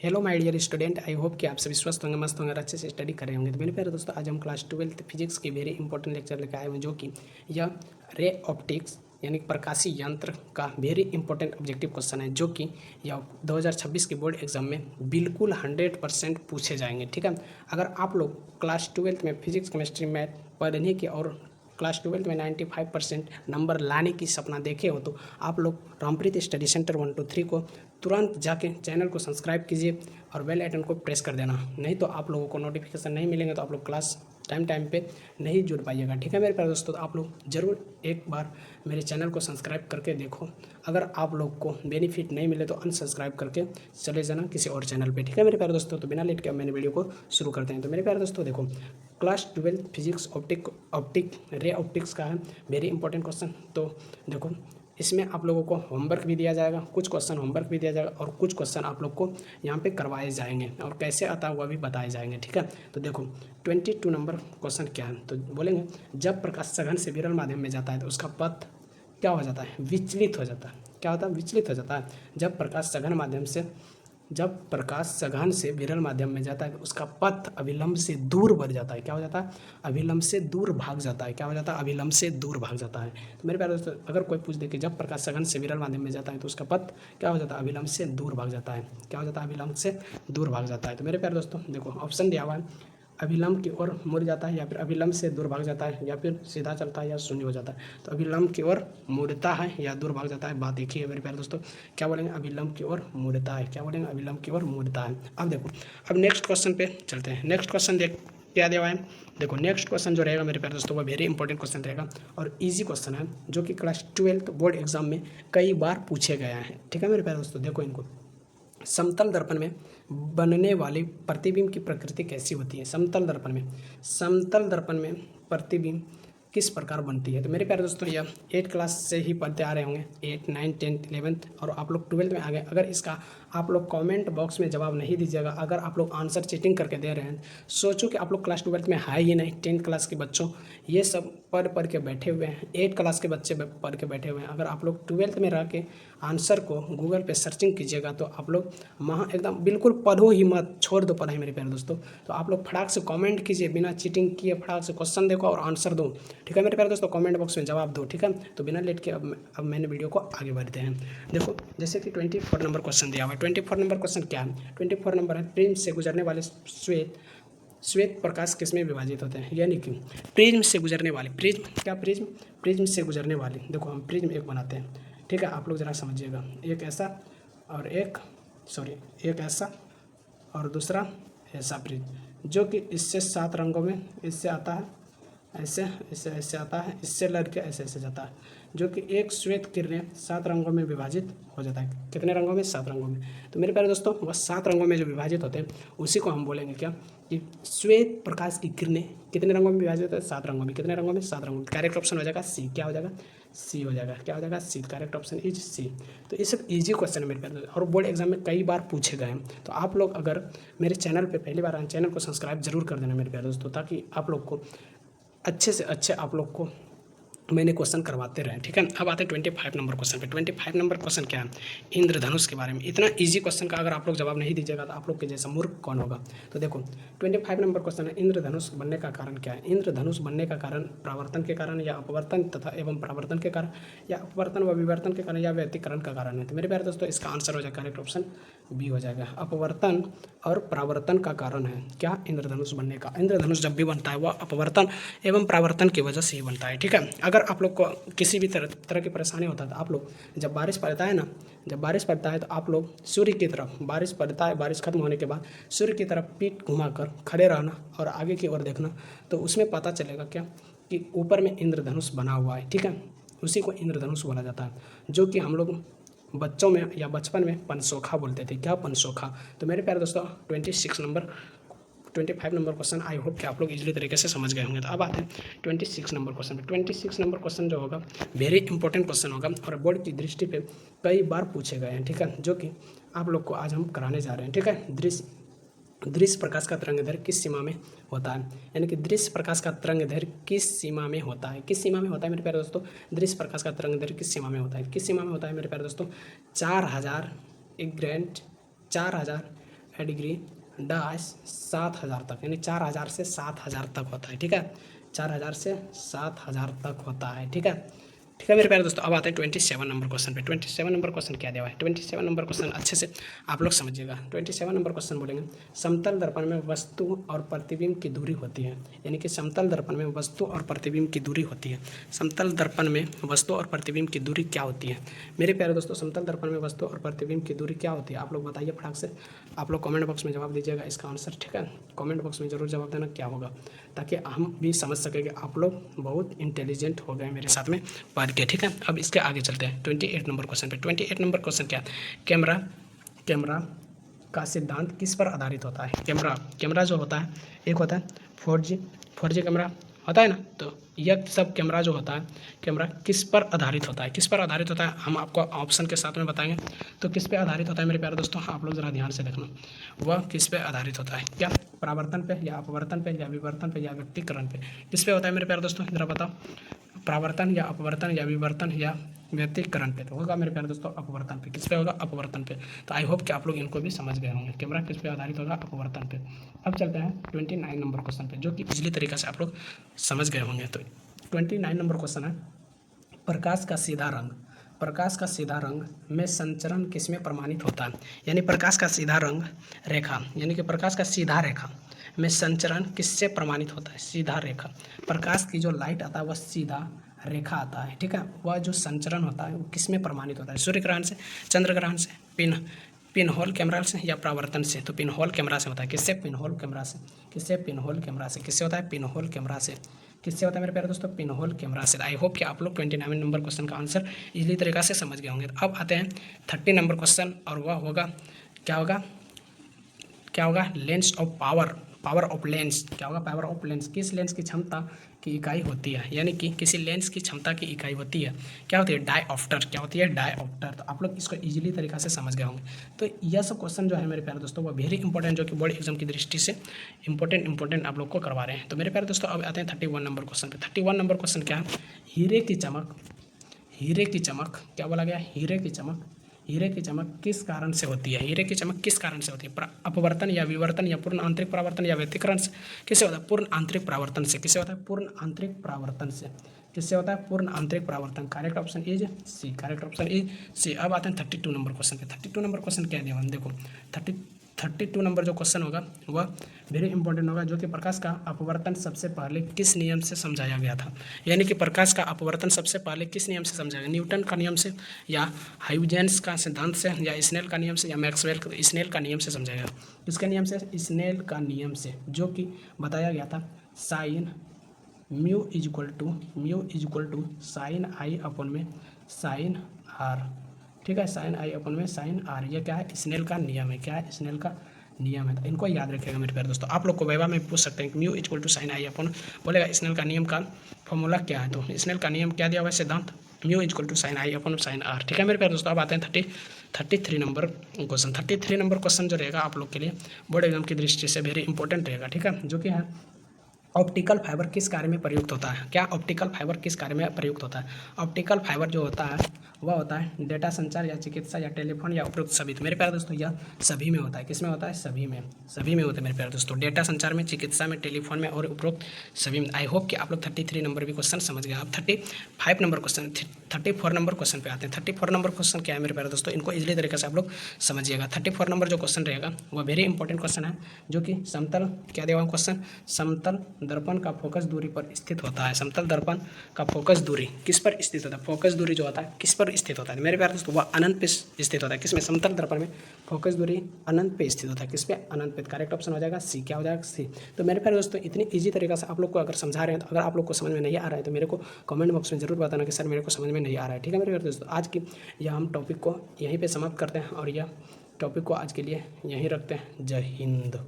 Hello my dear student, I hope कि आप सभी स्वस्थ होंगे, मस्त होंगे और अच्छे से स्टडी कर रहे होंगे। तो मेरे प्यारे दोस्तों, आज हम क्लास 12 फिजिक्स की वेरी इंपॉर्टेंट लेक्चर लेकर आए हैं, जो कि यह रे ऑप्टिक्स यानी प्रकाशीय यंत्र का वेरी इंपॉर्टेंट ऑब्जेक्टिव क्वेश्चन है, जो कि यह 2026 के बोर्ड एग्जाम में बिल्कुल 100% पूछे जाएंगे। ठीक है, अगर आप लोग क्लास 12 में फिजिक्स केमिस्ट्री मैथ पढ़ने की और क्लास 12 में 95% नंबर लाने की सपना देखे हो, तो आप लोग रामप्रीत स्टडी सेंटर 123 को तुरंत जाके चैनल को सब्सक्राइब कीजिए और बेल आइकन को प्रेस कर देना। नहीं तो आप लोगों को नोटिफिकेशन नहीं मिलेंगे, तो आप लोग क्लास टाइम पे नहीं जुड़ पाइएगा। ठीक है मेरे प्यारे दोस्तों, तो आप लोग ज़रूर एक बार मेरे चैनल को सब्सक्राइब करके देखो। अगर आप लोग को बेनिफिट नहीं मिले तो अनसब्सक्राइब करके चले जाना किसी और चैनल पे। ठीक है मेरे प्यारे दोस्तों, तो बिना लेट के अब मैंने वीडियो को शुरू करते हैं। तो मेरे प्यारे दोस्तों देखो, class 12 physics optic ray optics का है वेरी इंपॉर्टेंट क्वेश्चन। तो देखो, इसमें आप लोगों को होमवर्क भी दिया जाएगा, कुछ क्वेश्चन होमवर्क भी दिया जाएगा और कुछ क्वेश्चन आप लोग को यहाँ पे करवाए जाएंगे और कैसे आता है वह भी बताए जाएंगे। ठीक है, तो देखो 22 नंबर क्वेश्चन क्या है, तो बोलेंगे जब प्रकाश सघन से विरल माध्यम में जाता है तो उसका पथ क्या हो जाता है, विचलित हो जाता है। क्या होता है, विचलित हो जाता है। जब प्रकाश सघन से विरल माध्यम में जाता है तो उसका पथ अभिलंब से दूर बढ़ जाता है। क्या हो जाता है, अभिलंब से दूर भाग जाता है। क्या हो जाता है, अभिलंब से दूर भाग जाता है। तो मेरे प्यारे दोस्तों, अगर कोई पूछ दे कि जब प्रकाश सघन से विरल माध्यम में जाता है तो उसका पथ क्या हो जाता है, अभिलंब से दूर भाग जाता है। क्या हो जाता है, अभिलंब से दूर भाग जाता है। तो मेरे प्यारे दोस्तों देखो, ऑप्शन दिया हुआ है, अभिलंब की ओर मुड़ जाता है, या फिर अभिलंब से दूर भाग जाता है, या फिर सीधा चलता है, या शून्य हो जाता है। तो अभिलंब की ओर मुड़ता है या दूर भाग जाता है, बात एक ही है मेरे प्यारे दोस्तों। क्या बोलेंगे, अभिलंब की ओर मुड़ता है। क्या बोलेंगे, अभिलंब की ओर मुड़ता है। अब देखो, अब नेक्स्ट क्वेश्चन पे चलते हैं। नेक्स्ट क्वेश्चन देख क्या दिया हुआ है। देखो नेक्स्ट क्वेश्चन जो रहेगा मेरे प्यारे दोस्तों, वो वेरी इंपॉर्टेंट क्वेश्चन रहेगा और इजी क्वेश्चन है, जो कि क्लास 12 बोर्ड एग्जाम में कई बार पूछे गए हैं। ठीक है मेरे प्यारे दोस्तों, देखो इनको, समतल दर्पण में बनने वाली प्रतिबिंब की प्रकृति कैसी होती है। समतल दर्पण में प्रतिबिंब किस प्रकार बनती है। तो मेरे प्यारे दोस्तों, यह 8 क्लास से ही पढ़ते आ रहे होंगे, 8, 9, 10, 11 और आप लोग 12 में आ गए। अगर इसका आप लोग कमेंट बॉक्स में जवाब नहीं दीजिएगा, अगर आप लोग आंसर चीटिंग करके दे रहे हैं, सोचो कि आप लोग क्लास 12 में है ही नहीं। 10 क्लास के बच्चों ये सब पढ़ के बैठे हुए हैं, 8 क्लास के बच्चे पढ़ के बैठे हुए हैं। अगर आप लोग 12 में रह के आंसर को गूगल पे सर्चिंग कीजिएगा तो आप लोग एकदम बिल्कुल पढ़ो ही मत, छोड़ दो पढ़ाई मेरे प्यारे दोस्तों। तो आप लोग फटाक से कमेंट कीजिए, बिना चीटिंग किए फटाक से क्वेश्चन देखो और आंसर दो। ठीक है मेरे प्यारे दोस्तों, कमेंट बॉक्स में जवाब दो। ठीक है, तो बिना लेट के अब मैंने वीडियो को आगे बढ़ते हैं। देखो जैसे कि 24 नंबर क्वेश्चन दिया हुआ है। 24 नंबर क्वेश्चन क्या है, 24 नंबर है, प्रिज्म से गुजरने वाले श्वेत प्रकाश किसमें विभाजित होते हैं। यानी कि प्रिज्म से गुजरने वाले, प्रिज्म से गुजरने वाली, देखो हम प्रिज्म एक बनाते हैं। ठीक है, आप लोग ज़रा समझिएगा, एक ऐसा और दूसरा ऐसा प्रिज्म, जो कि इससे 7 रंगों में, इससे आता है ऐसे, इससे ऐसे आता है, इससे लड़के ऐसे ऐसे जाता है, जो कि एक श्वेत किरणें 7 रंगों में विभाजित हो जाता है। कितने रंगों में, 7 रंगों में। तो मेरे प्यारे दोस्तों, वह 7 रंगों में जो विभाजित होते हैं उसी को हम बोलेंगे क्या, कि श्वेत प्रकाश की किरणें कितने रंगों में विभाजित होते हैं, 7 रंगों में। कितने रंगों में, 7 रंगों में। करेक्ट ऑप्शन हो जाएगा सी। क्या हो जाएगा, सी हो जाएगा। क्या हो जाएगा, C. Correct option is C. तो ये सब इजी क्वेश्चन है मेरे प्यारे दोस्तों, और बोर्ड एग्जाम में कई बार पूछे गए हैं। तो आप लोग अगर मेरे चैनल पर पहली बार आए, चैनल को सब्सक्राइब जरूर कर देना मेरे प्यारे दोस्तों, ताकि आप लोग को अच्छे से अच्छे आप लोग को मैंने क्वेश्चन करवाते रहे। ठीक है, अब आते हैं 25 नंबर क्वेश्चन पे। 25 नंबर क्वेश्चन क्या है, इंद्रधनुष के बारे में। इतना इजी क्वेश्चन का अगर आप लोग जवाब नहीं दीजिएगा तो आप लोग के जैसा मूर्ख कौन होगा। तो देखो 25 नंबर क्वेश्चन है, इंद्रधनुष बनने का कारण क्या है। इंद्रधनुष बनने का कारण प्रावर्तन के कारण, या अपवर्तन तथा एवं परावर्तन के कारण, या अपवर्तन व विवर्तन के कारण, या व्यतिकरण का कारण है। तो मेरे प्यारे दोस्तों, इसका आंसर हो जाएगा करेक्ट ऑप्शन बी हो जाएगा, अपवर्तन और परावर्तन का कारण है क्या, इंद्रधनुष बनने का। इंद्रधनुष जब भी बनता है वह अपवर्तन एवं परावर्तन की वजह से ही बनता है। ठीक है, अगर आप लोग को किसी भी तरह की परेशानी होता है तो आप लोग जब बारिश पड़ता है तो आप लोग सूर्य की तरफ, बारिश पड़ता है, बारिश खत्म होने के बाद सूर्य की तरफ पीठ घुमाकर खड़े रहना और आगे की ओर देखना, तो उसमें पता चलेगा क्या, कि ऊपर में इंद्रधनुष बना हुआ है। ठीक है, उसी को इंद्रधनुष बोला जाता है, जो कि हम लोग बच्चों में या बचपन में पनसोखा बोलते थे। क्या, पनसोखा। तो मेरे प्यारे दोस्तों 25 नंबर क्वेश्चन आई होप कि आप लोग इजीली तरीके से समझ गए होंगे। तो अब आते हैं 26 नंबर क्वेश्चन पे। 26 नंबर क्वेश्चन जो होगा वेरी इंपॉर्टेंट क्वेश्चन होगा और बोर्ड की दृष्टि पे कई बार पूछे गए हैं। ठीक है, जो कि आप लोग को आज हम कराने जा रहे हैं। ठीक है, दृश्य प्रकाश का तरंगदैर्घ्य किस सीमा में होता है। यानी कि दृश्य प्रकाश का तरंगदैर्घ्य किस सीमा में होता है। किस सीमा में होता है मेरे प्यारे दोस्तों, दृश्य प्रकाश का तरंगदैर्घ्य किस सीमा में होता है। किस सीमा में होता है मेरे प्यारे दोस्तों, 4000 ग्रेड 4000 डिग्री डैश 7000 तक, यानी 4000 से 7000 तक होता है। ठीक है, 4000 से 7000 तक होता है। ठीक है, ठीक है मेरे प्यारे दोस्तों। अब आते हैं 27 नंबर क्वेश्चन पे। 27 नंबर क्वेश्चन क्या दिया हुआ है? 27 नंबर क्वेश्चन अच्छे से आप लोग समझिएगा। 27 नंबर क्वेश्चन बोलेंगे, समतल दर्पण में वस्तु और प्रतिबिंब की दूरी होती है। यानी कि समतल दर्पण में वस्तु और प्रतिबिंब की दूरी होती है। समतल दर्पण में वस्तु और प्रतिबिंब की दूरी क्या होती है मेरे प्यारे दोस्तों? समतल दर्पण में वस्तु और प्रतिबिंब की दूरी क्या होती है? आप लोग बताइए फटाक से। आप लोग कमेंट बॉक्स में जवाब दीजिएगा इसका आंसर। ठीक है, कमेंट बॉक्स में जरूर जवाब देना क्या होगा, ताकि हम भी समझ सकें कि आप लोग बहुत इंटेलिजेंट हो गए मेरे साथ में पढ़ के। ठीक है, अब इसके आगे चलते हैं 28 नंबर क्वेश्चन पे। 28 नंबर क्वेश्चन क्या है? कैमरा का सिद्धांत किस पर आधारित होता है? कैमरा जो होता है, एक होता है 4G कैमरा होता है ना, तो यह सब कैमरा जो होता है, कैमरा किस पर आधारित होता है? किस पर आधारित होता है हम आपको ऑप्शन के साथ में बताएंगे। तो किस पे आधारित होता है मेरे प्यारे दोस्तों? आप लोग ज़रा ध्यान से देखना, वह किस पे आधारित होता है? क्या परावर्तन पे, या अपवर्तन पे, या विवर्तन पे, या व्यतिकरण पे? किस पे होता है मेरे प्यारे दोस्तों? जरा बताओ। परावर्तन या अपवर्तन या विवर्तन या व्यतिकरण पे? तो होगा मेरे प्यारे दोस्तों अपवर्तन पे। किस पे होगा? अपवर्तन पे। तो आई होप कि आप लोग इनको भी समझ गए होंगे। कैमरा किस पे आधारित होगा? अपवर्तन पे। अब चलते हैं 29 नंबर क्वेश्चन पे, जो कि इजली तरीके से आप लोग समझ गए होंगे। तो 29 नंबर क्वेश्चन है, प्रकाश का सीधा रंग में संचरण किसमें प्रमाणित होता है? यानी प्रकाश का सीधा रंग रेखा, यानी कि प्रकाश का सीधा रेखा में संचरण किससे प्रमाणित होता है? सीधा रेखा। प्रकाश की जो लाइट आता है वह सीधा रेखा आता है। ठीक है, वह जो संचरण होता है वो किस में प्रमाणित होता है? सूर्य ग्रहण से, चंद्र ग्रहण से, पिन होल कैमरा से, या परावर्तन से? तो पिन होल कैमरा से होता है। किससे? पिन होल कैमरा से। किससे? पिन होल कैमरा से। किससे होता है? पिन होल कैमरा से। किससे होता है मेरे प्यारे दोस्तों? पिन होल कैमरा से। आई होप कि आप लोग 29 नंबर क्वेश्चन का आंसर इजली तरीका से समझ गए होंगे। अब आते हैं 30 नंबर क्वेश्चन, और वह होगा क्या होगा? Lens of power of lens. क्या होगा? Power of lens. किस लेंस की क्षमता की इकाई होती है? यानी कि किसी लेंस की क्षमता की इकाई होती है, क्या होती है? डायऑप्टर। क्या होती है? डायऑप्टर। तो आप लोग इसको इजीली तरीका से समझ गए होंगे। तो यह सब क्वेश्चन जो है मेरे प्यारे दोस्तों वो वेरी इंपॉर्टेंट, जो कि बोर्ड एग्जाम की दृष्टि से इंपॉर्टेंट आप लोग को करवा रहे हैं। तो मेरे प्यारे दोस्तों अब आते हैं 31 नंबर क्वेश्चन पे। 31 नंबर क्वेश्चन क्या है? हीरे की चमक, क्या बोला गया? हीरे की चमक किस कारण से होती है? हीरे की चमक किस कारण से होती है? अपवर्तन या विवर्तन या पूर्ण आंतरिक परावर्तन या व्यतिकरण से? किससे होता है? पूर्ण आंतरिक परावर्तन से। किससे होता है? पूर्ण आंतरिक परावर्तन से। किससे होता है? पूर्ण आंतरिक परावर्तन। Correct option is C. Correct option is C. अब आते हैं 32 नंबर क्वेश्चन पे। 32 नंबर क्वेश्चन क्या है? देखो 32 नंबर जो क्वेश्चन होगा वह वेरी इंपॉर्टेंट होगा, जो कि प्रकाश का अपवर्तन सबसे पहले किस नियम से समझाया गया था? यानी कि प्रकाश का अपवर्तन सबसे पहले किस नियम से समझाया गया? न्यूटन का नियम से, या हाइजेंस का सिद्धांत से, या स्नेल का नियम से, या मैक्सवेल स्नेल का नियम से समझाया गया? किसके नियम से? स्नेल का नियम से, जो कि बताया गया था sine mu is equal to sine i upon में साइन आर। ठीक है, साइन आई अपन में साइन आर। ये क्या है? स्नेल का नियम है। क्या है? स्नेल का नियम है। तो इनको याद रखिएगा मेरे प्यारे दोस्तों। आप लोग को वाइवा में पूछ सकते हैं कि mu equal to sine i अपन, बोलेगा स्नेल का नियम का फॉर्मूला क्या है? तो स्नेल का नियम क्या दिया हुआ है? सिद्धांत mu equal to sine i upon sine r. ठीक है मेरे प्यारे दोस्तों। अब आते हैं 33 नंबर क्वेश्चन। 33 नंबर क्वेश्चन जो रहेगा आप लोग के लिए बोर्ड एग्जाम की दृष्टि से वेरी इंपॉर्टेंट रहेगा। ठीक है, जो कि है ऑप्टिकल फाइबर किस कार्य में प्रयुक्त होता है? क्या ऑप्टिकल फाइबर किस कार्य में प्रयुक्त होता है? ऑप्टिकल फाइबर जो होता है वह होता है डेटा संचार, या चिकित्सा, या टेलीफोन, या उपयुक्त सभी। तो मेरे प्यारे दोस्तों यह सभी में होता है। किस में होता है? सभी में होता है मेरे प्यारे दोस्तों। डेटा संचार में, चिकित्सा में, टेलीफोन में और उपयुक्त सभी में। आई होप कि आप लोग 33 नंबर भी क्वेश्चन समझ गए। अब 34 नंबर क्वेश्चन पे आते हैं। 34 नंबर क्वेश्चन क्या है मेरे प्यारे दोस्तों? इनको इजली तरीके से आप लोग समझिएगा। 34 नंबर जो क्वेश्चन रहेगा वह वेरी इंपॉर्टेंट क्वेश्चन है, जो कि समतल क्या दिया हुआ क्वेश्चन? समतल दर्पण का फोकस दूरी पर स्थित होता है। समतल दर्पण का फोकस दूरी किस पर स्थित होता है? फोकस दूरी जो होता है किस पर स्थित होता है मेरे प्यारे दोस्तों? वह अनंत पे स्थित होता है। किसमें? समतल दर्पण में फोकस दूरी अनंत पे स्थित होता है। किस पे? अनंत पे। करेक्ट ऑप्शन हो जाएगा सी। क्या हो जाएगा? सी। तो मेरे प्यारे दोस्तों इतनी ईजी तरीका से आप लोग को अगर समझा रहे हैं, तो अगर आप लोग को समझ में नहीं आ रहा है तो मेरे को कमेंट बॉक्स में जरूर बताना कि सर मेरे को समझ में नहीं आ रहा है। ठीक है मेरे प्यारे दोस्तों, आज की यह हम टॉपिक को यहीं पर समाप्त करते हैं, और यह टॉपिक को आज के लिए यहीं रखते हैं। जय हिंद।